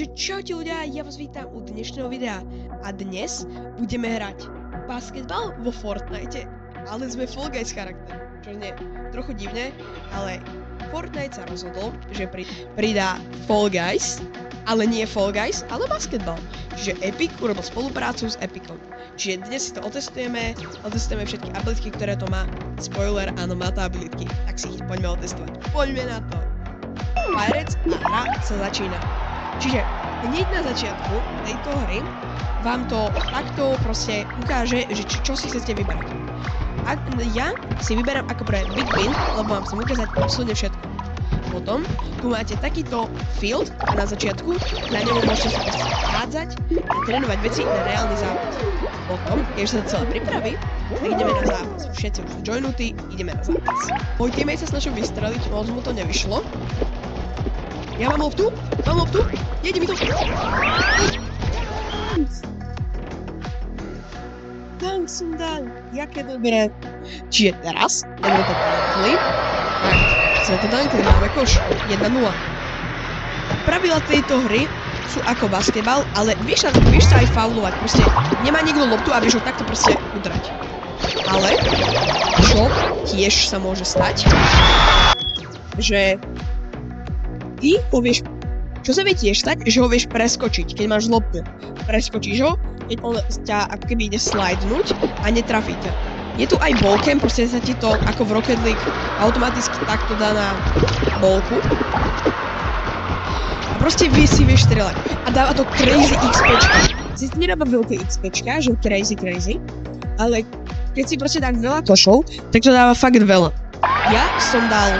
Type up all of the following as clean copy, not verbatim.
Čaute ľudia, ja vás vítam u dnešného videa a dnes budeme hrať basketbal vo Fortnite, ale sme Fall Guys charakter, čo nie trochu divné, ale Fortnite sa rozhodol, že pridá Fall Guys, ale nie Fall Guys, ale basketbal. Čiže Epic urobil spoluprácu s Epicom. Čiže dnes si to otestujeme všetky abilitky, ktoré to má. Spoiler, áno, má to abilitky, tak si ich poďme otestovať. Poďme na to. Pirates a hra sa začína. Čiže hneď na začiatku tejto hry vám to takto proste ukáže, že čo si chcete vybrať. Ja si vyberám ako pre Big Bin, lebo vám chcem ukázať absolútne všetko. Potom tu máte takýto field na začiatku, na ňom môžete sa proste hádzať a trénovať veci na reálny zápas. Potom, keď sa to celé pripraví, tak ideme na zápas. Všetci už joinutí, ideme na zápas. Môj teammate sa snažil vystreliť, moc mu to nevyšlo. Ja mám loptu, nejde mi to. Dank som dal, jaké dobré. Čiže teraz, ideme to dankli. Tak, sme to dankli, máme koš, 1-0. Pravidlá tejto hry sú ako basketbal, ale vieš sa aj faulovať, proste nemá niekto loptu a vieš ho takto proste udrať. Ale, čo tiež sa môže stať, že ty povieš, čo sa vie tiež stať, že ho vieš preskočiť, keď máš loptu. Preskočíš ho, keď on ťa ako keby ide slidenúť a netrafí ťa. Je tu aj ballcam, proste sa ti to ako v Rocket League automaticky takto dá na ballku. A proste si vieš strieľať. A dáva to crazy XPčka. Sice nedáva veľké XPčka, že crazy, ale keď si proste dá veľa košov, tak to dáva fakt veľa. Ja som dal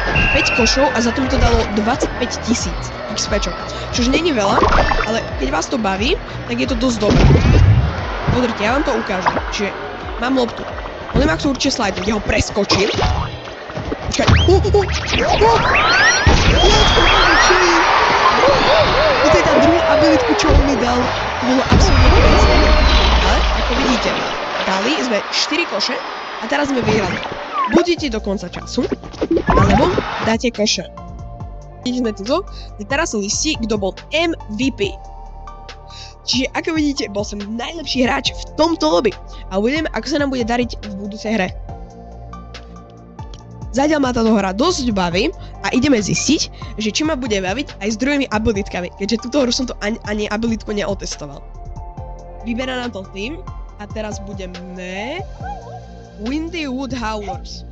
5 košov a za to mi to dalo 25 000 XPčok. Čož není veľa, ale keď vás to baví, tak je to dosť dobré. Pozrite, ja vám to ukážem. Čiže mám loptu. On nemá chcú určite slide, ja ho preskočím. Počkaj. Toto je tá druhá abilitku, čo on mi dal. To bolo absolútne crazy. Ale, ako vidíte, dali sme 4 koše a teraz sme vyhrali. Budete do konca času, alebo dáte koše. Vidíme tuto, teraz sa listí, kto bol MVP. Čiže ako vidíte, bol som najlepší hráč v tomto lobby. A uvidíme, ako sa nám bude dariť v budúcej hre. Zatiaľ ma táto hra dosť baví a ideme zistiť, že či ma bude baviť aj s druhými abilitkami, keďže túto hru som to ani abilitku neotestoval. Vyberá nám to tým a teraz budeme Windy Wood Howlers.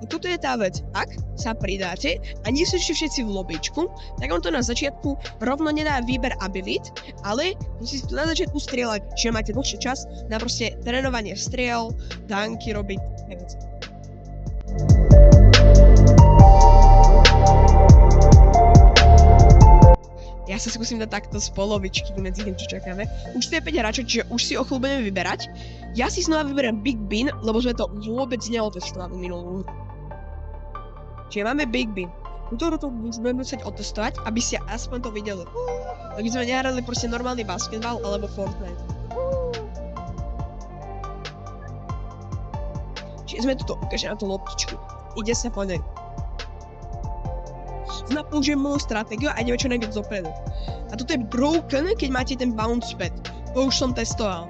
A tuto je tá vec, ak sa pridáte a nie sú ešte všetci v lobbyčku, tak on to na začiatku rovno nedá výber abilit, ale musíte to na začiatku strieľať, čiže máte dlhší čas na proste trénovanie striel, danky robiť, neviem. Ja sa skúsim dať takto z polovičky medzi tým, čo čakáme. Už tu je 5 hráčov, čiže už si o chvíľu budeme vyberať. Ja si znova vyberám Big Bin, lebo sme to vôbec neotestovali minulú hru. Čiže máme Big Bin. Túto hru to už budeme musieť otestovať, aby ste aspoň to videli. Aby sme nehrali proste normálny basketbal alebo Fortnite. Čiže sme tuto ukážeme na tú loptičku. Ide sa po nej. Použijem moju stratégiu a ideme čo najviac dopredu. A toto je broken, keď máte ten bounce pad. To už som testoval.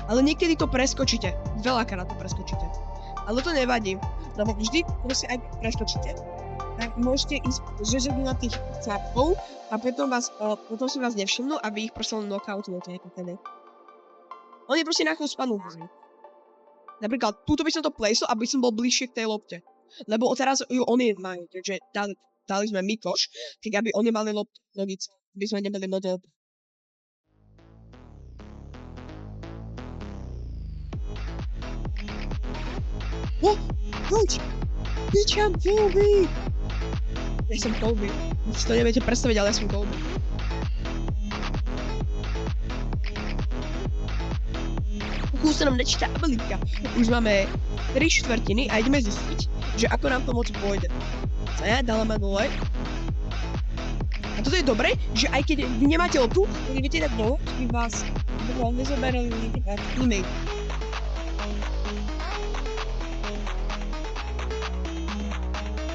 Ale niekedy to preskočíte. Veľakrát to preskočíte. Ale to nevadí. Lebo vždy, keď si aj preskočíte, tak môžete ísť žežeť na tých cápkov a potom si vás nevšimnú a vy ich proste len knockoutujete ako tedy. Oni proste na chvíľu spadnú. Napríklad, túto by som to placeol, aby som bol bližšie k tej lopte. Lebo teraz ju oni majú, takže dali sme my koš, tak aby oni mali loptu, logicky, by sme nebali model. Poď! Pičam Kobe! Ja som Kobe. Vy si to neviete predstaviť, ale ja som Kobe. Pokiaľ sa nám nečíta abilitka. Už máme 3/4 a ideme zistiť, že ako nám to moc pôjde. Dala ma dole. A toto je dobre, že aj keď vy nemáte loptu, tak viete dať dole, aby vás nezoberali teammate.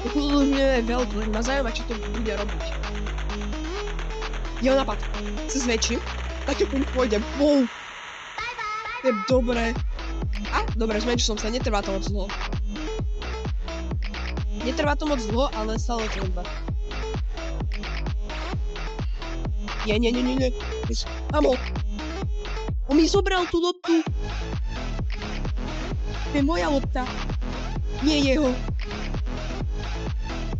Pokiaľ už nevieme veľkú, ma zaujíma, čo to bude robiť. Jeho napad. Se zväčším. Tak keď pôjdem. Wow. To je dobré. A, dobre, zmenšil som sa, netrvá to moc dlho. Netrvá to moc dlho, ale stále to iba. Nie. Amo. On mi zobral tú loptu. To je moja lopta. Nie jeho.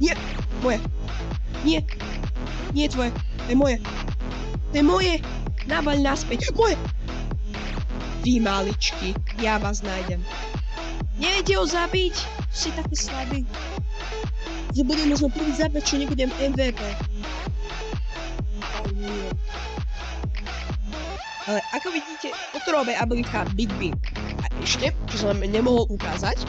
Nie. Moje. Nie. Nie je tvoje. To je moje. To je moje. Nabaľ naspäť. Moje. Vy maličky, ja vás nájdem. Neviete ho zabiť? Si taký slabý. Že budem možno prvý zabiť, čo nebudem MVP. Ale ako vidíte, potrebuje abilitka Big Beam. A ešte, čo som vám nemohol ukázať,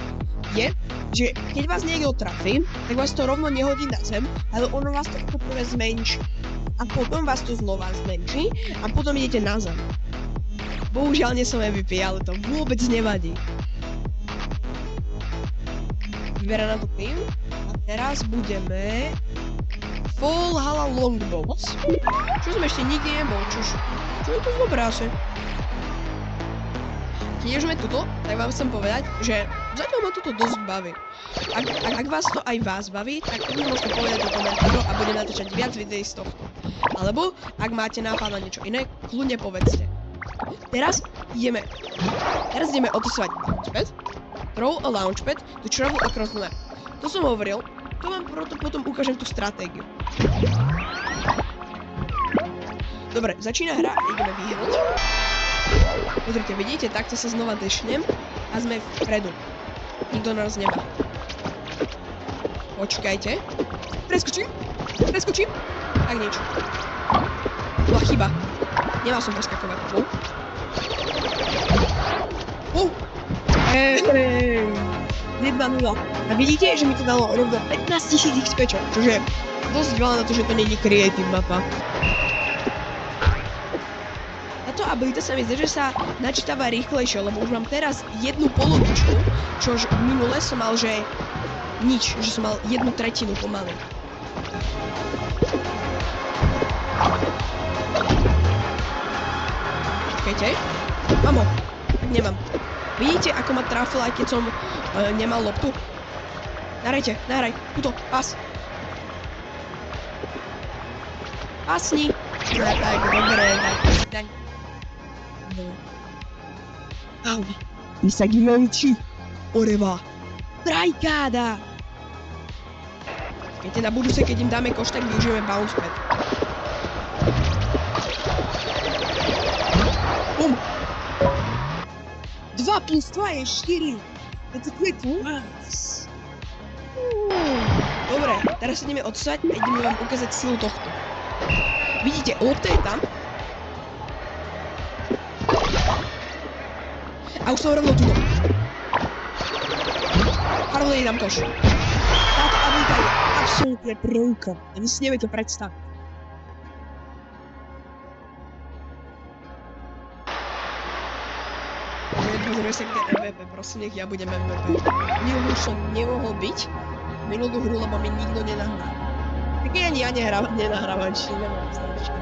je, že keď vás niekto trafí, tak vás to rovno nehodí na zem, ale ono vás to ako prvé zmenší. A potom vás to znova zmenší a potom idete na zem. Bohužiaľ nie som MVP, ale to vôbec nevadí. Vyberá nám to tým. A teraz budeme... Valhalla Longbows. Čo som ešte nikdy nebol, čo je to dobré asi. Keď už sme tuto, tak vám chcem povedať, že zatiaľ ma toto dosť baví. Ak vás to aj vás baví, tak mi môžete povedať do komentárov a budem natáčať viac videí z tohto. Alebo, ak máte nápad na niečo iné, kľudne povedzte. Teraz ideme otesovať launchpad, throw a launchpad to travel across the map. To som hovoril, to vám proto potom ukážem tú stratégiu. Dobre, začína hra, ideme vyhrať. Pozrite, vidíte, takto sa znova dešnem a sme vpredu. Nikto nás nemá. Počkajte. Preskočím. Tak nič. Bola chyba. Nemal som preskakovať. Hej. 2-0. A vidíte, že mi to dalo rovno 15 000 XP, čože je dosť veľa na to, že to nie je creative mapa. Táto abilita sa mi zdá, že sa načítava rýchlejšie, lebo už mám teraz jednu polovičku, čož minule som mal, že nič, že som mal 1/3 pomaly. Počkajte. Mamo, nemám. Vidíte, ako ma trafil, aj keď som nemal loptu? Nahraj, tuto, pas. Pasni. Tak, dobre, tak. Au, Misagimenti, oreva, trajkáda. Keď na budúce, keď im dáme koš, tak využijeme bounce pad. Bum. 2 plus 2 je 4. That's a quick maths. Dobre, teraz sa ideme odsať a ideme vám ukázať silu tohto. Vidíte, lopta je tam. A už som rovno tuto. A rovno je tam koš. Táto abilita je absolútne prvka. A vy si neviete predstaviť. Pozrieme sa, kde je MVP, prosím, nech ja budem MVP. Minulú som nemohol byť, minulú hru, lebo mi nikto nenahráva. Tak ani ja nenahrávam, čiže nemám strašne.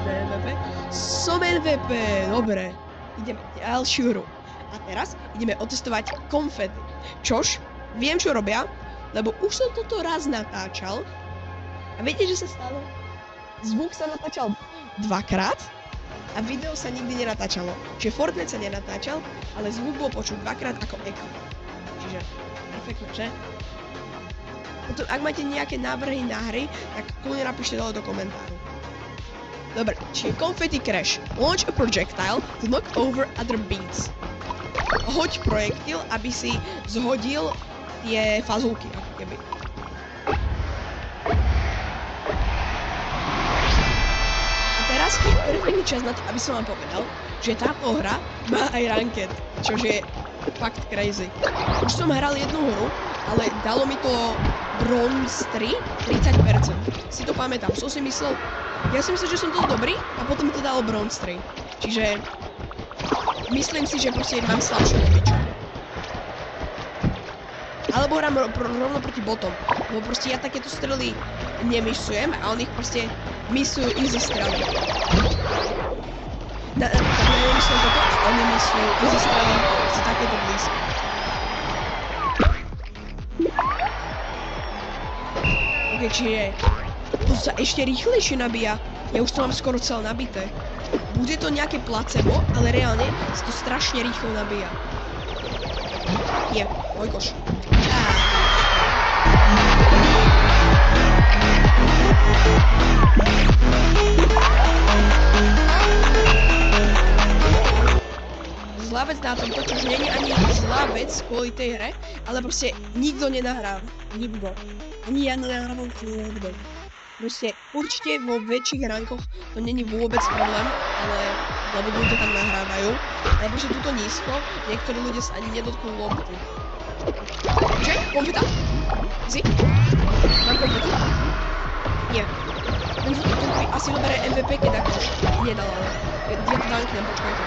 MVP? Som MVP, dobre. Ideme ďalšiu hru. A teraz ideme otestovať konfety. Čož, viem čo robia, lebo už som toto raz natáčal. A viete, že sa stalo? Zvuk sa natáčal 2-krát. A video sa nikdy nenatáčalo. Čiže Fortnite sa nenatáčal, ale zvuk bol počuť 2-krát ako echo. Čiže perfektné, že? Potom, ak máte nejaké návrhy na hry, tak kľudne napíšte dole do komentáru. Dobre, čiže Confetti Crash. Launch a projectile to knock over other beans. Hoď projektil, aby si zhodil tie fazulky, ako keby. Teraz je perfektný čas na to, aby som vám povedal, že táto hra má aj ranked, čož je fakt crazy. Už som hral jednu hru, ale dalo mi to bronze 3, 30%. Si to pamätám, som si myslel, že som to dobrý a potom mi to dalo bronze 3. Čiže myslím si, že proste mám slabšiu lobičku. Alebo hrám rovno proti botom, lebo proste ja takéto strely nemysujem a on ich proste misujú easy strany. Tak nemyslím toto, oni misujú easy strany z takéto blízko. Ok, čiže to sa ešte rýchlejšie nabíja. Ja už to mám skoro celé nabité. Bude to nejaké placebo, ale reálne sa to strašne rýchlo nabíja. Nie, môj koš. Zlá vec na tomto, čo už nie je ani zlá vec kvôli tej hre, ale proste nikto nenahráva. Nikto. Ani ja nenahrávam, nikto. Proste určite vo väčších rankoch to není vôbec problém, lebo ľudia tam nahrávajú. Ale proste tuto nízko, niektorí ľudia sa ani nedotknú loptu. Čo? Konfeta? Si? Mám konfetu? Nie. Ten asi doberie MVP, keď akož nedal, ale ja to danknem, počkajte.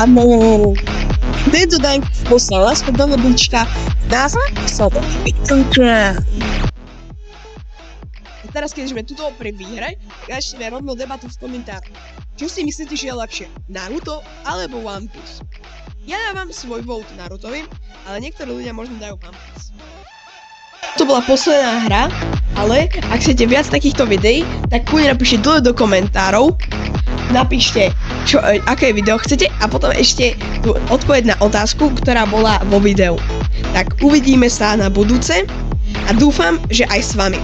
Áno. Tento dank poslal aspoň do lebička. Nás sa to vykončia. Teraz, keď sme tuto pri výhre, tak začneme rovno debatu v komentároch. Čo si myslíte, že je lepšie? Naruto alebo One Piece? Ja dávam svoj vote Narutovi, ale niektorí ľudia možno dajú One Piece. To bola posledná hra, ale ak chcete viac takýchto videí, tak kľudne napíšte dole do komentárov. Napíšte, aké video chcete a potom ešte odpoveď na otázku, ktorá bola vo videu. Tak uvidíme sa na budúce a dúfam, že aj s vami.